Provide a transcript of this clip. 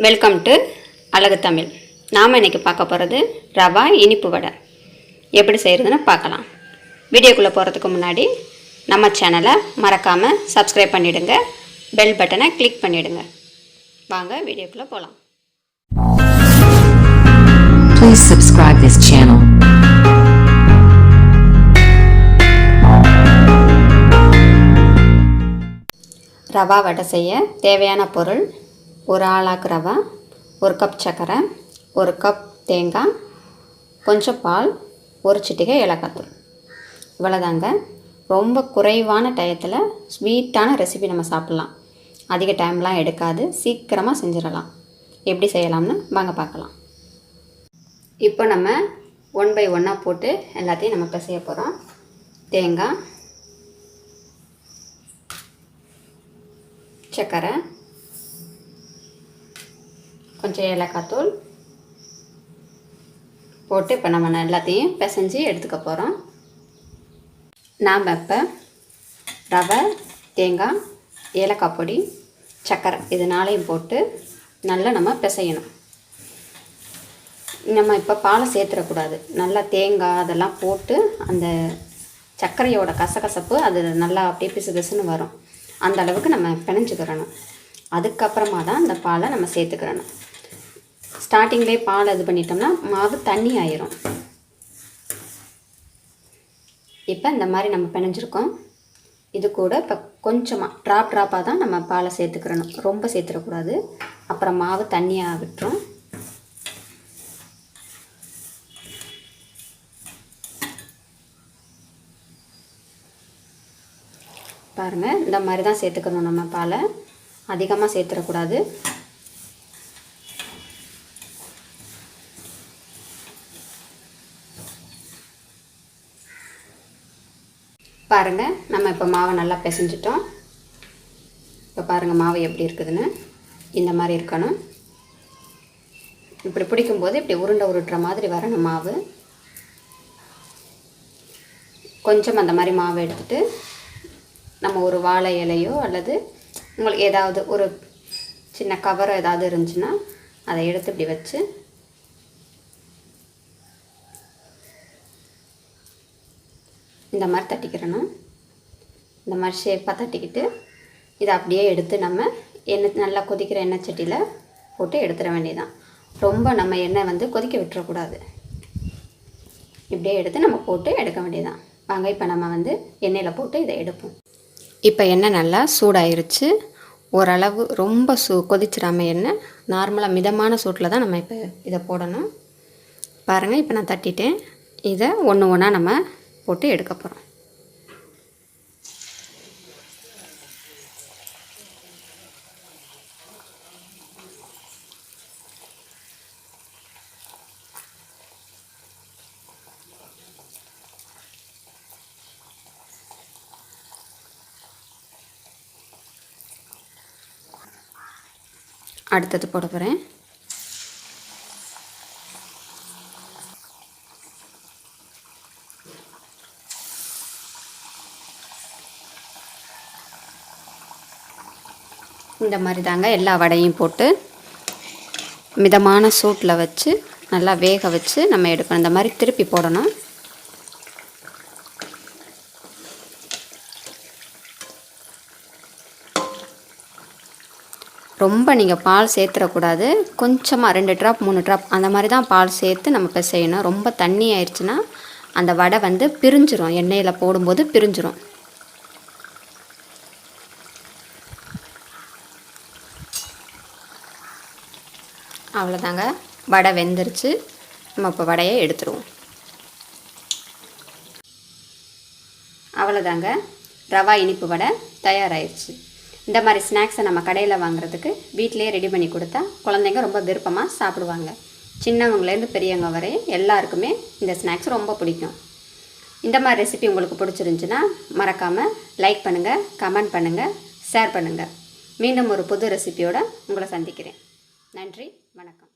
Welcome to அழகு தமிழ். நாம் இன்றைக்கி பார்க்க போகிறது ரவா இனிப்பு வடை எப்படி செய்கிறதுன்னு பார்க்கலாம். வீடியோக்குள்ளே போகிறதுக்கு முன்னாடி நம்ம சேனலை மறக்காமல் சப்ஸ்கிரைப் பண்ணிவிடுங்க, பெல் பட்டனை கிளிக் பண்ணிவிடுங்க. வாங்க வீடியோக்குள்ளே போகலாம். Please subscribe this channel. Rava வடை செய்ய தேவையான பொருள்: ஒரு ஆளாக்கு ரவா, ஒரு கப் சர்க்கரை, ஒரு கப் தேங்காய், கொஞ்சம் பால், ஒரு சிட்டிகை ஏலக்காய். இவ்வளோதாங்க. ரொம்ப குறைவான டயத்தில் ஸ்வீட்டான ரெசிபி நம்ம சாப்பிட்லாம். அதிக டைம்லாம் எடுக்காது, சீக்கிரமாக செஞ்சிடலாம். எப்படி செய்யலாம்னு வாங்க பார்க்கலாம். இப்போ நம்ம 1 by 1 போட்டு எல்லாத்தையும் நம்ம பிசைய போகிறோம். தேங்காய், சர்க்கரை, கொஞ்சம் ஏலக்காய் தூள் போட்டு இப்போ நம்ம எல்லாத்தையும் பிசைஞ்சு எடுத்துக்க போகிறோம். நாம் இப்போ ரவை, தேங்காய், ஏலக்காய் பொடி, சர்க்கரை இது நாளையும் போட்டு நல்லா நம்ம பிசையணும். நம்ம இப்போ பாலை சேர்த்துடக்கூடாது. நல்லா தேங்காய் அதெல்லாம் போட்டு அந்த சர்க்கரையோட கசகசப்பு அது நல்லா அப்படியே பிசு பிசுன்னு வரும். அந்த அளவுக்கு நம்ம பிணைஞ்சிக்கிறணும். அதுக்கப்புறமா தான் அந்த பாலை நம்ம சேர்த்துக்கிறணும். ஸ்டார்டிங்லேயே பால் இது பண்ணிட்டோம்னா மாவு தண்ணி ஆயிரும். இப்போ இந்த மாதிரி நம்ம பிணைஞ்சிருக்கோம். இது கூட இப்போ கொஞ்சமாக ட்ராப்பாக தான் நம்ம பாலை சேர்த்துக்கிறணும். ரொம்ப சேர்த்துடக்கூடாது, அப்புறம் மாவு தண்ணியாக விட்டுரும். பாருங்கள், இந்த மாதிரி தான் சேர்த்துக்கணும். நம்ம பாலை அதிகமாக சேர்த்துடக்கூடாது. பாருங்கள், நம்ம இப்போ மாவை நல்லா பிசைஞ்சிட்டோம். இப்போ பாருங்கள் மாவு எப்படி இருக்குதுன்னு. இந்த மாதிரி இருக்கணும். இப்படி பிடிக்கும்போது இப்படி உருட்டுற மாதிரி வரணும் மாவு. கொஞ்சம் அந்த மாதிரி மாவு எடுத்துகிட்டு நம்ம ஒரு வாழை இலையோ அல்லது உங்களுக்கு ஏதாவது ஒரு சின்ன கவரோ ஏதாவது இருந்துச்சுன்னா அதை எடுத்து இப்படி வச்சு இந்த மாதிரி தட்டிக்கிறணும். இந்த மாதிரி ஷேப்பாக தட்டிக்கிட்டு இதை அப்படியே எடுத்து நம்ம எண்ணெய் நல்லா கொதிக்கிற எண்ணெய் சட்டியில் போட்டு எடுத்துட வேண்டியதான். ரொம்ப நம்ம எண்ணெய் கொதிக்க விட்டுறக்கூடாது. இப்படியே எடுத்து நம்ம போட்டு எடுக்க வேண்டியதான். வாங்க இப்போ நம்ம எண்ணெயில் போட்டு இதை எடுப்போம். இப்போ எண்ணெய் நல்லா சூடாயிருச்சு. ஓரளவு ரொம்ப கொதிச்சிடாமல் எண்ணெய் நார்மலாக மிதமான சூட்டில் தான் நம்ம இப்போ இதை போடணும். பாருங்கள், இப்போ நான் தட்டிட்டேன். இதை ஒன்று ஒன்றா நம்ம போட்டு எடுக்க போகிறோம். அடுத்தது போட போகிறேன். இந்த மாதிரி தாங்க எல்லா வடையும் போட்டு மிதமான சூட்டில் வச்சு நல்லா வேக வச்சு நம்ம எடுக்கணும். இந்த மாதிரி திருப்பி போடணும். ரொம்ப நீங்கள் பால் சேர்த்துடக்கூடாது. கொஞ்சமாக 2 ட்ராப் 3 ட்ராப் அந்த மாதிரி தான் பால் சேர்த்து நம்ம இப்போ செய்யணும். ரொம்ப தண்ணி ஆயிடுச்சுன்னா அந்த வடை பிரிஞ்சிரும். எண்ணெயில் போடும்போது பிரிஞ்சிரும். அவ்வளோதாங்க, வடை வெந்துருச்சு. நம்ம இப்போ வடையை எடுத்துருவோம். அவ்வளோதாங்க, ரவா இனிப்பு வடை தயாராகிடுச்சு. இந்த மாதிரி ஸ்நாக்ஸை நம்ம கடையில் வாங்குறதுக்கு வீட்டிலேயே ரெடி பண்ணி கொடுத்தா குழந்தைங்க ரொம்ப விருப்பமாக சாப்பிடுவாங்க. சின்னவங்கலேருந்து பெரியவங்க வரை எல்லாருக்குமே இந்த ஸ்நாக்ஸ் ரொம்ப பிடிக்கும். இந்த மாதிரி ரெசிபி உங்களுக்கு பிடிச்சிருந்துச்சுன்னா மறக்காமல் லைக் பண்ணுங்கள், கமெண்ட் பண்ணுங்கள், ஷேர் பண்ணுங்கள். மீண்டும் ஒரு புது ரெசிபியோடு உங்களை சந்திக்கிறேன். நன்றி, வணக்கம்.